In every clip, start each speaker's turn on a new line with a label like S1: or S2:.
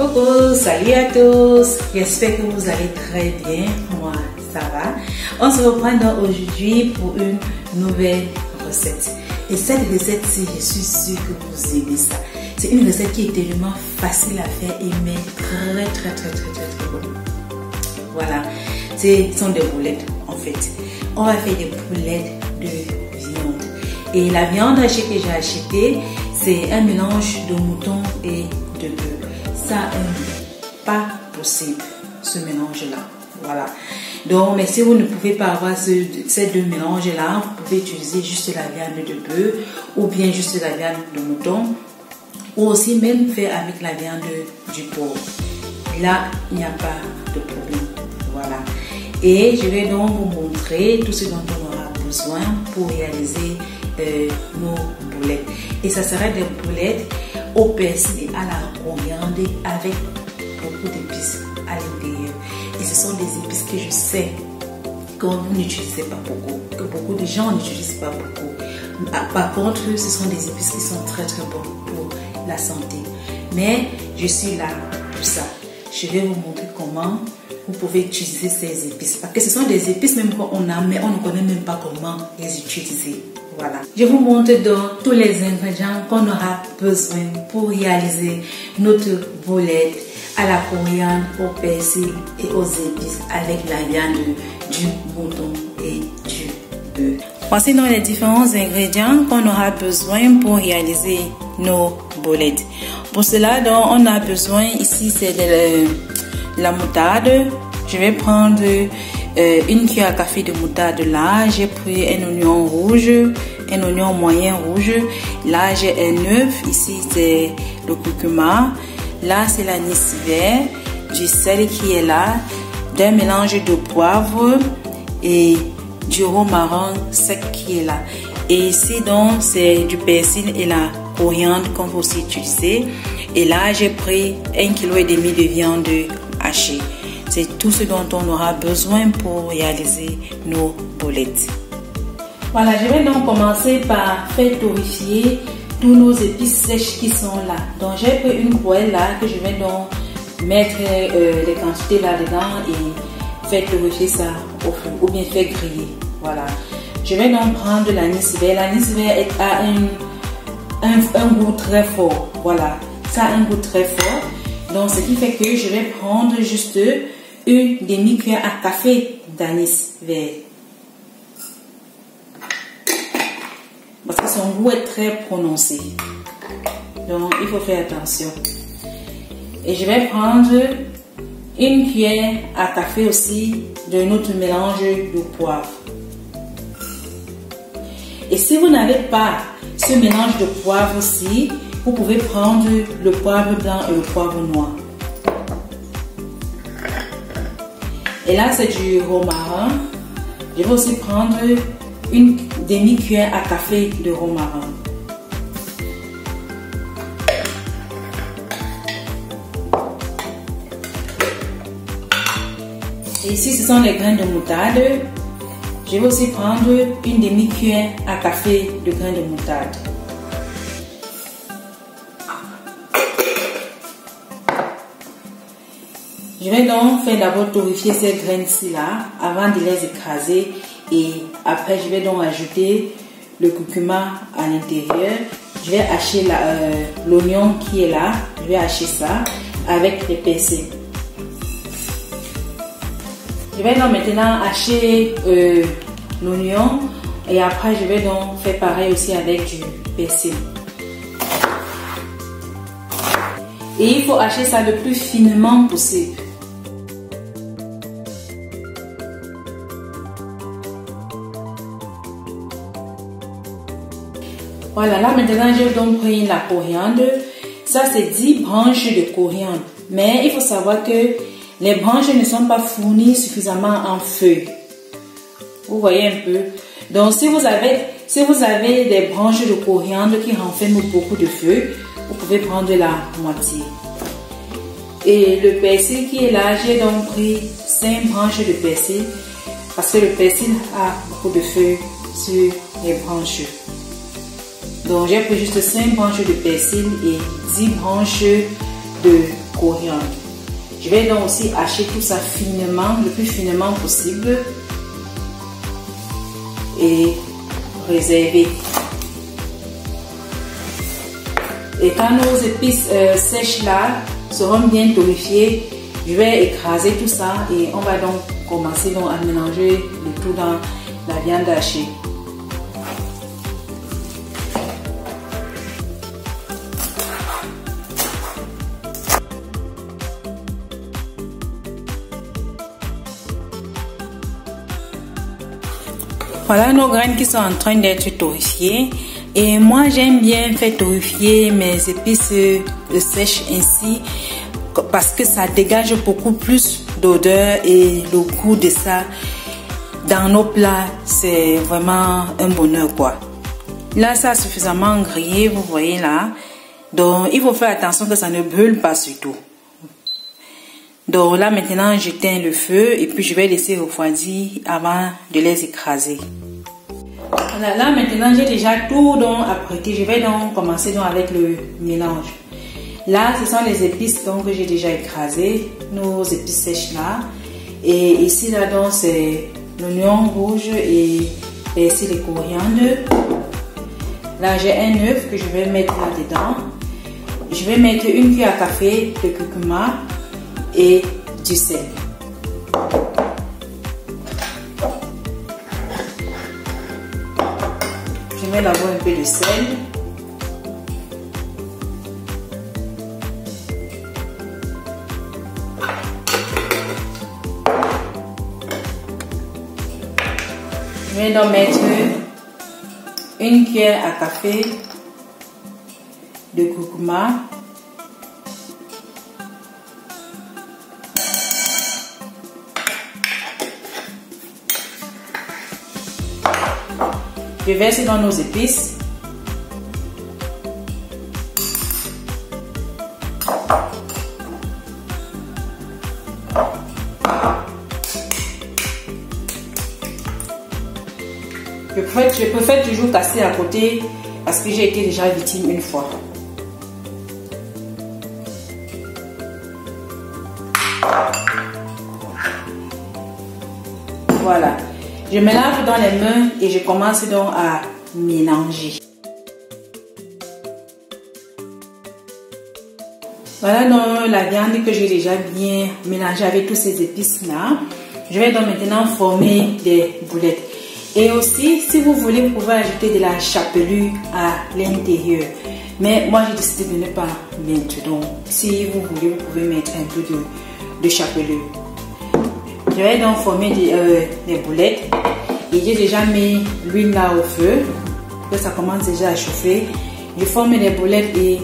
S1: Coucou, salut à tous, j'espère que vous allez très bien, moi ça va. On se reprend aujourd'hui pour une nouvelle recette. Et cette recette-ci, je suis sûre que vous aimez ça. C'est une recette qui est tellement facile à faire et mais très bonne. Voilà, ce sont des boulettes en fait. On va faire des boulettes de viande. Et la viande hachée que j'ai achetée, c'est un mélange de mouton et de bœuf. Ça n'est pas possible, ce mélange-là. Voilà. Donc, mais si vous ne pouvez pas avoir ces deux mélanges-là, vous pouvez utiliser juste la viande de bœuf ou bien juste la viande de mouton ou aussi même faire avec la viande du porc. Là, il n'y a pas de problème. Voilà. Et je vais donc vous montrer tout ce dont on aura besoin pour réaliser nos boulettes. Et ça sera des boulettes au persil et à la coriandre avec beaucoup d'épices à l'intérieur. Et ce sont des épices que je sais que vous n'utilisez pas beaucoup, que beaucoup de gens n'utilisent pas beaucoup. Par contre, ce sont des épices qui sont très bonnes pour la santé. Mais je suis là pour ça. Je vais vous montrer comment vous pouvez utiliser ces épices. Parce que ce sont des épices même qu'on a, mais on ne connaît même pas comment les utiliser. Voilà. Je vous montre donc tous les ingrédients qu'on aura besoin pour réaliser notre boulette à la coriandre, au persil et aux épices avec la viande du mouton et du bœuf. Voici donc les différents ingrédients qu'on aura besoin pour réaliser nos boulettes. Pour cela, donc, on a besoin ici, c'est de la moutarde. Je vais prendre une cuillère à café de moutarde là. J'ai pris un oignon rouge, un oignon moyen rouge. Là, j'ai un œuf. Ici, c'est le curcuma. Là, c'est l'anis vert, du sel qui est là, d'un mélange de poivre et du romarin sec qui est là. Et ici, donc, c'est du persil et la coriandre qu'on va aussi utiliser. Et là, j'ai pris 1,5 kg de viande hachée. C'est tout ce dont on aura besoin pour réaliser nos boulettes. Voilà, je vais donc commencer par faire torréfier tous nos épices sèches qui sont là. Donc j'ai pris une poêle là que je vais donc mettre les quantités là-dedans et faire torréfier ça au feu ou bien faire griller. Voilà. Je vais donc prendre l'anis vert. L'anis vert a un goût très fort. Voilà. Ça a un goût très fort. Donc ce qui fait que je vais prendre juste une demi-cuillère à café d'anis vert. Parce que son goût est très prononcé. Donc il faut faire attention. Et je vais prendre une cuillère à café aussi de notre mélange de poivre. Et si vous n'avez pas ce mélange de poivre aussi, vous pouvez prendre le poivre blanc et le poivre noir. Et là, c'est du romarin. Je vais aussi prendre une demi-cuillère à café de romarin. Et ici, ce sont les grains de moutarde. Je vais aussi prendre une demi-cuillère à café de grains de moutarde. Je vais donc faire d'abord torréfier ces graines-ci là avant de les écraser et après je vais donc ajouter le curcuma à l'intérieur. Je vais hacher l'oignon qui est là, je vais hacher ça avec les persils. Je vais donc maintenant hacher l'oignon et après je vais donc faire pareil aussi avec du persil. Et il faut hacher ça le plus finement possible. Voilà, là maintenant j'ai donc pris la coriandre. Ça c'est 10 branches de coriandre. Mais il faut savoir que les branches ne sont pas fournies suffisamment en feuilles. Vous voyez un peu. Donc si vous avez des branches de coriandre qui renferment beaucoup de feuilles, vous pouvez prendre la moitié. Et le persil qui est là, j'ai donc pris 5 branches de persil parce que le persil a beaucoup de feuilles sur les branches. Donc j'ai pris juste 5 branches de persil et 10 branches de coriandre. Je vais donc aussi hacher tout ça finement, le plus finement possible et réserver. Et quand nos épices sèches là seront bien torréfiées, je vais écraser tout ça et on va donc commencer donc à mélanger le tout dans la viande hachée. Voilà nos graines qui sont en train d'être torréfiées. Et moi j'aime bien faire torréfier mes épices sèches ainsi parce que ça dégage beaucoup plus d'odeur et le goût de ça dans nos plats, c'est vraiment un bonheur quoi. Là ça a suffisamment grillé, vous voyez là. Donc il faut faire attention que ça ne brûle pas surtout. Donc là maintenant j'éteins le feu et puis je vais laisser refroidir avant de les écraser. Voilà, là maintenant j'ai déjà tout donc apprêté. Je vais donc commencer donc avec le mélange. Là ce sont les épices donc que j'ai déjà écrasées, nos épices sèches là. Et ici là donc c'est l'oignon rouge et persil et coriandre. Là j'ai un œuf que je vais mettre là dedans. Je vais mettre une cuillère à café de curcuma et du sel. Je mets d'abord un peu de sel. Je vais donc mettre une cuillère à café de curcuma. Je verse dans nos épices. Je préfère toujours casser à côté parce que j'ai été déjà victime une fois. Voilà. Je me lave dans les mains et je commence donc à mélanger. Voilà donc la viande que j'ai déjà bien mélangée avec tous ces épices là. Je vais donc maintenant former des boulettes. Et aussi, si vous voulez, vous pouvez ajouter de la chapelure à l'intérieur. Mais moi, j'ai décidé de ne pas mettre. Donc, si vous voulez, vous pouvez mettre un peu de chapelure. Je vais donc former des boulettes. Et j'ai déjà mis l'huile là au feu. Que ça commence déjà à chauffer. Je forme des boulettes et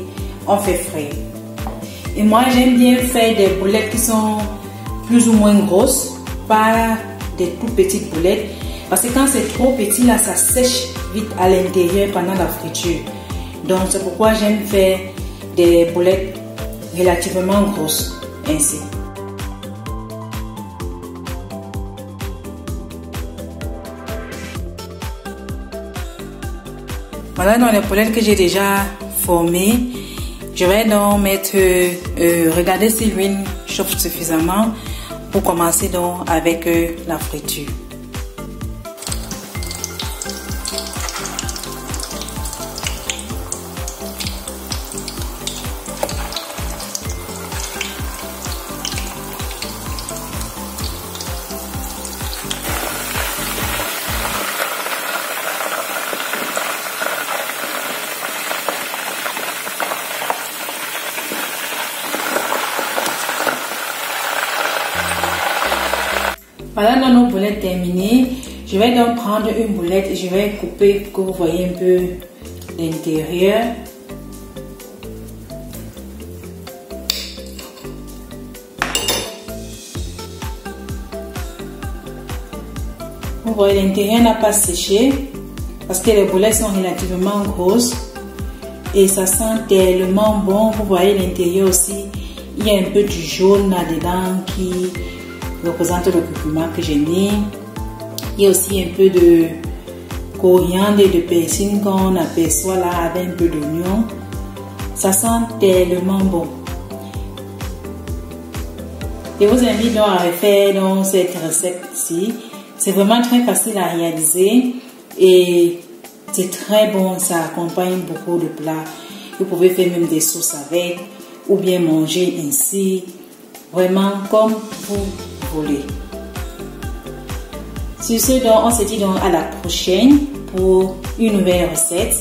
S1: on fait frais. Et moi, j'aime bien faire des boulettes qui sont plus ou moins grosses. Pas des tout petites boulettes. Parce que quand c'est trop petit, là, ça sèche vite à l'intérieur pendant la friture. Donc, c'est pourquoi j'aime faire des boulettes relativement grosses, ainsi. Voilà dans les boulettes que j'ai déjà formées. Je vais donc mettre, regarder si l'huile chauffe suffisamment pour commencer donc avec la friture. Voilà dans nos boulettes terminées. Je vais donc prendre une boulette et je vais couper pour que vous voyez un peu l'intérieur. Vous voyez, l'intérieur n'a pas séché parce que les boulettes sont relativement grosses et ça sent tellement bon. Vous voyez l'intérieur aussi, il y a un peu du jaune là-dedans qui représente le curcuma que j'ai mis. Il y a aussi un peu de coriandre et de persil qu'on aperçoit là avec un peu d'oignon. Ça sent tellement bon. Je vous invite donc à refaire donc cette recette-ci. C'est vraiment très facile à réaliser et c'est très bon. Ça accompagne beaucoup de plats. Vous pouvez faire même des sauces avec ou bien manger ainsi. Vraiment comme vous voulez. Sur ce, donc, on se dit donc à la prochaine pour une nouvelle recette.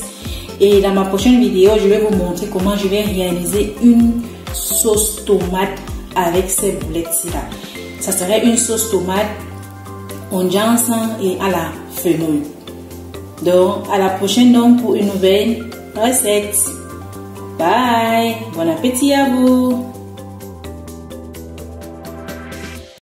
S1: Et dans ma prochaine vidéo, je vais vous montrer comment je vais réaliser une sauce tomate avec ces boulettes-ci là. Ça serait une sauce tomate en jansan et à la fenouil. Donc, à la prochaine donc pour une nouvelle recette. Bye! Bon appétit à vous!